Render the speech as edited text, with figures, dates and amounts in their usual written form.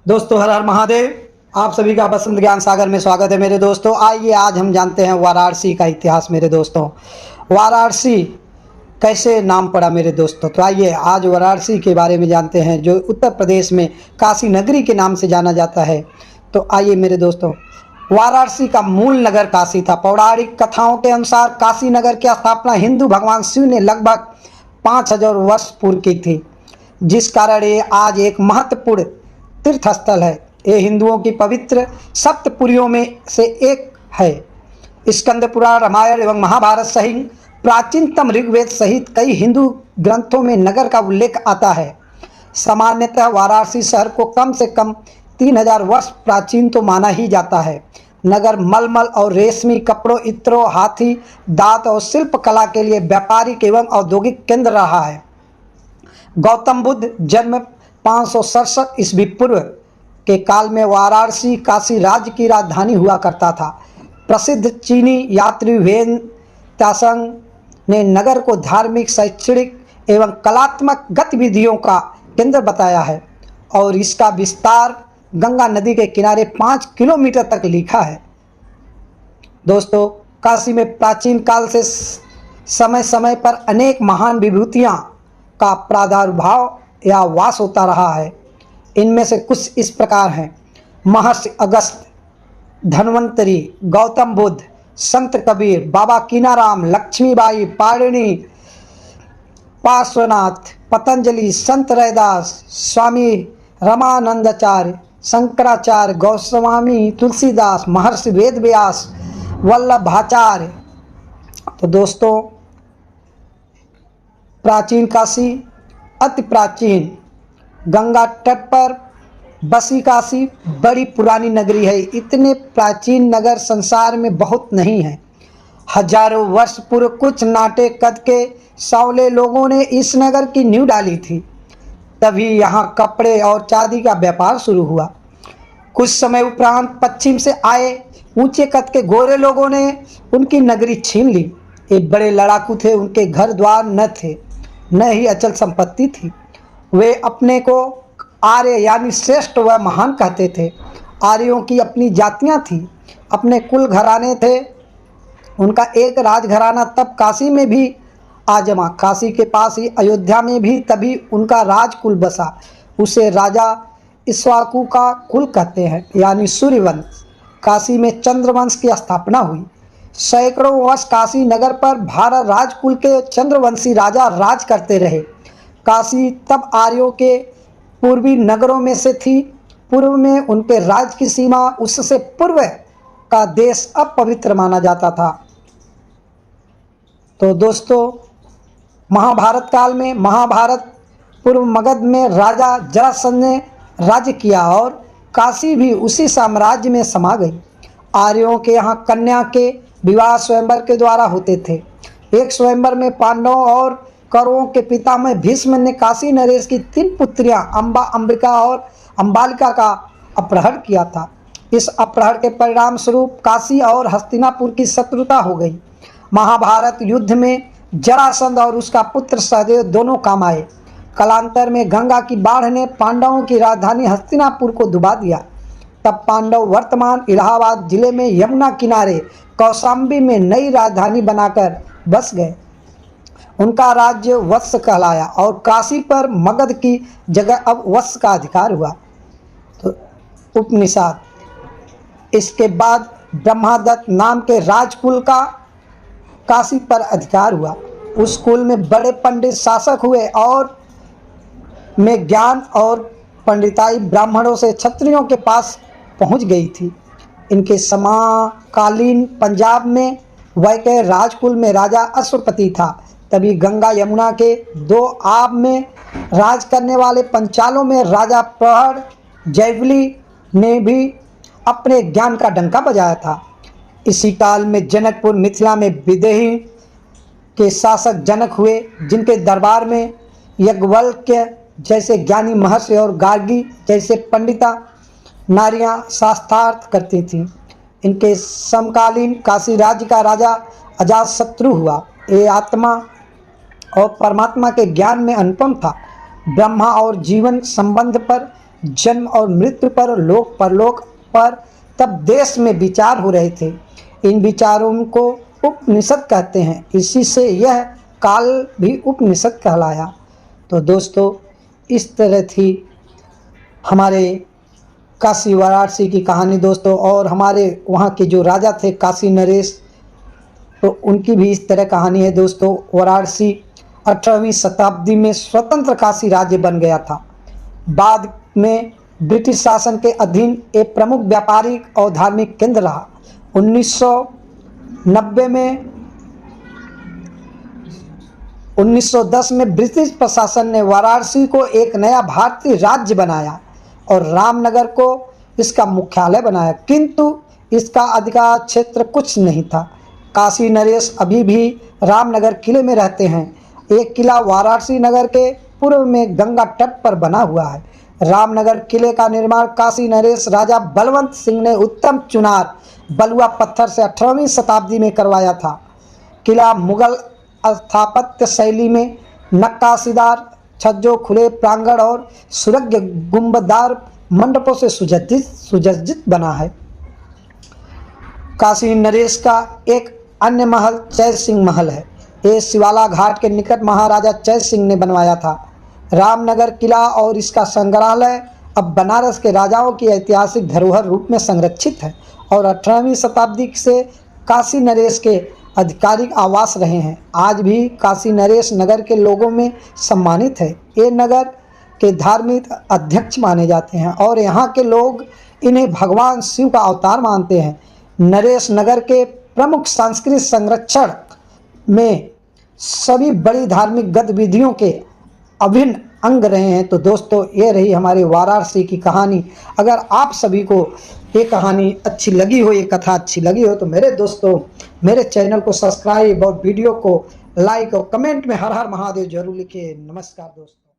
दोस्तों, हर हर महादेव। आप सभी का बसंत ज्ञान सागर में स्वागत है मेरे दोस्तों। आइए आज हम जानते हैं वाराणसी का इतिहास मेरे दोस्तों। वाराणसी कैसे नाम पड़ा मेरे दोस्तों, तो आइए आज वाराणसी के बारे में जानते हैं, जो उत्तर प्रदेश में काशी नगरी के नाम से जाना जाता है। तो आइए मेरे दोस्तों, वाराणसी का मूल नगर काशी था। पौराणिक कथाओं के अनुसार काशी नगर की स्थापना हिंदू भगवान शिव ने लगभग 5000 वर्ष पूर्व की थी, जिस कारण ये आज एक महत्वपूर्ण तीर्थ स्थल है। ये हिंदुओं की पवित्र सप्तपुरियों में से एक है। स्कंद पुराण, रामायण एवं महाभारत सहित प्राचीनतम ऋग्वेद सहित कई हिंदू ग्रंथों में नगर का उल्लेख आता है। सामान्यतः वाराणसी शहर को कम से कम 3000 वर्ष प्राचीन तो माना ही जाता है। नगर मलमल और रेशमी कपड़ों, इत्रों, हाथी दांत और शिल्प कला के लिए व्यापारिक एवं औद्योगिक केंद्र रहा है। गौतम बुद्ध जन्म 567 ईस्वी पूर्व के काल में वाराणसी काशी राज्य की राजधानी हुआ करता था। प्रसिद्ध चीनी यात्री वेन त्सांग ने नगर को धार्मिक, शैक्षणिक एवं कलात्मक गतिविधियों का केंद्र बताया है और इसका विस्तार गंगा नदी के किनारे 5 किलोमीटर तक लिखा है। दोस्तों, काशी में प्राचीन काल से समय समय पर अनेक महान विभूतियाँ का प्रादुर्भाव या वास होता रहा है। इनमें से कुछ इस प्रकार हैं: महर्षि अगस्त, धन्वंतरी, गौतम बुद्ध, संत कबीर, बाबा कीनाराम, लक्ष्मीबाई, पाणिनि, पार्श्वनाथ, पतंजलि, संत रैदास, स्वामी रामानंदाचार्य, शंकराचार्य, गोस्वामी तुलसीदास, महर्षि वेदव्यास, वल्लभाचार्य। तो दोस्तों, प्राचीन काशी अति प्राचीन गंगा तट पर बसी काशी बड़ी पुरानी नगरी है। इतने प्राचीन नगर संसार में बहुत नहीं है। हजारों वर्ष पूर्व कुछ नाटे कद के सांवले लोगों ने इस नगर की नींव डाली थी। तभी यहाँ कपड़े और चांदी का व्यापार शुरू हुआ। कुछ समय उपरांत पश्चिम से आए ऊंचे कद के गोरे लोगों ने उनकी नगरी छीन ली। ये बड़े लड़ाकू थे, उनके घर द्वार न थे, न ही अचल संपत्ति थी। वे अपने को आर्य यानी श्रेष्ठ व महान कहते थे। आर्यों की अपनी जातियां थी, अपने कुल घराने थे। उनका एक राजघराना तब काशी में भी आ जमा। काशी के पास ही अयोध्या में भी तभी उनका राजकुल बसा। उसे राजा इक्ष्वाकु का कुल कहते हैं, यानी सूर्यवंश। काशी में चंद्रवंश की स्थापना हुई। सैकड़ों वर्ष काशी नगर पर भारत राजकुल के चंद्रवंशी राजा राज करते रहे। काशी तब आर्यों के पूर्वी नगरों में से थी। पूर्व में उनके राज्य की सीमा, उससे पूर्व का देश अपवित्र माना जाता था। तो दोस्तों, महाभारत काल में, महाभारत पूर्व मगध में राजा जरासंध ने राज्य किया और काशी भी उसी साम्राज्य में समा गई। आर्यों के यहाँ कन्या के विवाह स्वयंवर के द्वारा होते थे। एक स्वयंवर में पांडवों और कौरवों के पितामह भीष्म ने काशी नरेश की 3 पुत्रियां अंबा, अंबिका और अंबालिका का अपहरण किया था। इस अपहरण के परिणाम स्वरूप काशी और हस्तिनापुर की शत्रुता हो गई। महाभारत युद्ध में जरासंध और उसका पुत्र सहदेव दोनों काम आए। कालांतर में गंगा की बाढ़ ने पांडवों की राजधानी हस्तिनापुर को डुबा दिया। तब पांडव वर्तमान इलाहाबाद जिले में यमुना किनारे कौशाम्बी में नई राजधानी बनाकर बस गए। उनका राज्य वत्स कहलाया और काशी पर मगध की जगह अब वत्स का अधिकार हुआ। तो उपनिषद, इसके बाद ब्रह्मदत्त नाम के राजकुल का काशी पर अधिकार हुआ। उस कुल में बड़े पंडित शासक हुए और में ज्ञान और पंडिताई ब्राह्मणों से क्षत्रियों के पास पहुंच गई थी। इनके समकालीन पंजाब में वैके राजकुल में राजा अश्वपति था। तभी गंगा यमुना के 2 आब में राज करने वाले पंचालों में राजा प्रहर जैवली ने भी अपने ज्ञान का डंका बजाया था। इसी काल में जनकपुर मिथिला में विदेही के शासक जनक हुए, जिनके दरबार में याज्ञवल्क्य जैसे ज्ञानी महर्षि और गार्गी जैसे पंडिता नारियां शास्त्रार्थ करती थीं। इनके समकालीन काशी राज्य का राजा अजातशत्रु हुआ। ये आत्मा और परमात्मा के ज्ञान में अनुपम था। ब्रह्मा और जीवन संबंध पर जन्म और मृत्यु पर, लोक परलोक पर तब देश में विचार हो रहे थे। इन विचारों को उपनिषद कहते हैं। इसी से यह काल भी उपनिषद कहलाया। तो दोस्तों, इस तरह थी हमारे काशी वाराणसी की कहानी दोस्तों। और हमारे वहाँ के जो राजा थे काशी नरेश, तो उनकी भी इस तरह कहानी है दोस्तों। वाराणसी 18वीं शताब्दी में स्वतंत्र काशी राज्य बन गया था। बाद में ब्रिटिश शासन के अधीन एक प्रमुख व्यापारिक और धार्मिक केंद्र रहा। 1910 में ब्रिटिश प्रशासन ने वाराणसी को एक नया भारतीय राज्य बनाया और रामनगर को इसका मुख्यालय बनाया, किंतु इसका अधिकार क्षेत्र कुछ नहीं था। काशी नरेश अभी भी रामनगर किले में रहते हैं। एक किला वाराणसी नगर के पूर्व में गंगा तट पर बना हुआ है। रामनगर किले का निर्माण काशी नरेश राजा बलवंत सिंह ने उत्तम चुनार बलुआ पत्थर से 18वीं शताब्दी में करवाया था। किला मुगल स्थापत्य शैली में नक्काशीदार छज्जों, खुले प्रांगण और सुरग्य गुंबददार मंडपों से सुसज्जित बना है। काशी नरेश का एक अन्य महल चैत सिंह महल है। ये शिवाला घाट के निकट महाराजा चैत सिंह ने बनवाया था। रामनगर किला और इसका संग्रहालय अब बनारस के राजाओं की ऐतिहासिक धरोहर रूप में संरक्षित है और 18वीं शताब्दी से काशी नरेश के आधिकारिक आवास रहे हैं। आज भी काशी नरेश नगर के लोगों में सम्मानित है। ये नगर के धार्मिक अध्यक्ष माने जाते हैं और यहाँ के लोग इन्हें भगवान शिव का अवतार मानते हैं। नरेश नगर के प्रमुख सांस्कृतिक संरक्षण में सभी बड़ी धार्मिक गतिविधियों के अभिन्न अंग रहे हैं। तो दोस्तों, ये रही हमारी वाराणसी की कहानी। अगर आप सभी को ये कहानी अच्छी लगी हो, ये कथा अच्छी लगी हो, तो मेरे दोस्तों, मेरे चैनल को सब्सक्राइब और वीडियो को लाइक और कमेंट में हर हर महादेव जरूर लिखिए। नमस्कार दोस्तों।